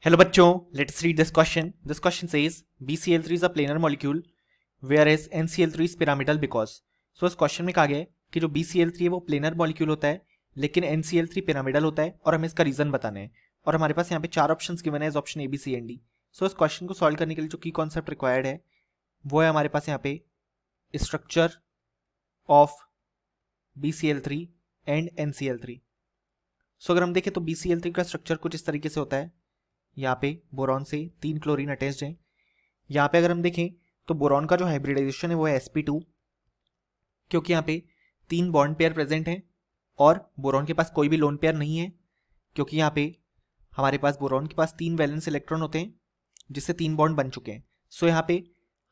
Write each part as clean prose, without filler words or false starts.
Hello बच्चों, let's read this question. This question says BCl3 is a planar molecule whereas NCl3 is pyramidal because. So इस question में कहा गया है कि जो BCl3 है वो प्लेनर मॉलिक्यूल होता है लेकिन NCl3 पिरामिडल होता है और हमें इसका रीजन बताना है। और हमारे पास यहाँ पे चार ऑप्शंस गिवन है, option A B C and D. So इस क्वेश्चन को सॉल्व करने के लिए जो की कॉन्सेप्ट रिक्वायर्ड है वो है हमारे पास यहाँ पे structure of BCl3 and NCl3। सो अगर हम देखें तो BCl3 का स्ट्रक्चर कुछ इस तरीके से होता है। यहाँ पे बोरॉन से 3 क्लोरीन अटैच्ड है। यहाँ पे अगर हम देखें तो बोरॉन का जो हाइब्रिडाइजेशन है वो है sp2, क्योंकि यहाँ पे 3 बॉन्ड पेयर प्रेजेंट हैं और बोरॉन के पास कोई भी लोन पेयर नहीं है, क्योंकि यहाँ पे हमारे पास बोरॉन के पास 3 वैलेंस इलेक्ट्रॉन होते हैं जिससे 3 बॉन्ड बन चुके हैं। सो यहाँ पे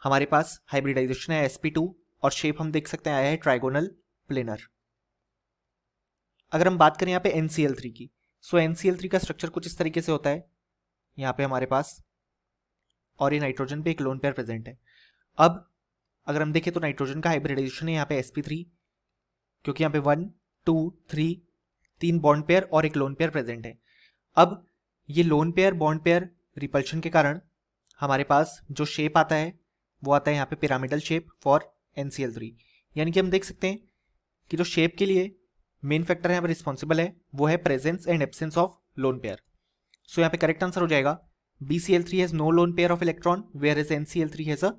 हमारे पास हाइब्रिडाइजेशन है sp2 और शेप हम देख सकते हैं आया है ट्राइगोनल प्लेनर। अगर हम बात करें यहाँ पे NCl3 की, सो NCl3 का स्ट्रक्चर कुछ इस तरीके से होता है। यहाँ पे हमारे पास और ये नाइट्रोजन पे एक लोन पेयर प्रेजेंट है। अब अगर हम देखें तो नाइट्रोजन का हाइब्रिडाइजेशन है यहाँ पे sp3, क्योंकि यहाँ पे 1 2 3 3 बॉन्ड पेयर और एक लोन पेयर प्रेजेंट है। अब ये lone pair bond pair repulsion के कारण हमारे पास जो शेप आता है वो आता है यहाँ पे पिरामिडल शेप फॉर NCl3। यानी कि हम देख सकते हैं कि जो शेप के लिए मेन फैक्टर यहाँ पे रिस्पॉन्सिबल है वो है presence and absence of lone pair. So यहाँ पे करेक्ट आंसर हो जाएगा BCl3 has no lone pair of electron whereas NCl3 has a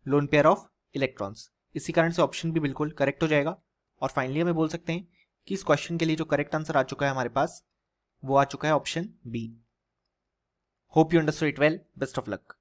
lone pair of electrons. इसी कारण से ऑप्शन भी बिल्कुल करेक्ट हो जाएगा। और फाइनली हमें बोल सकते हैं कि इस क्वेश्चन के लिए जो करेक्ट आंसर आ चुका है हमारे पास वो आ चुका है option B. Hope you understood it well. Best of luck.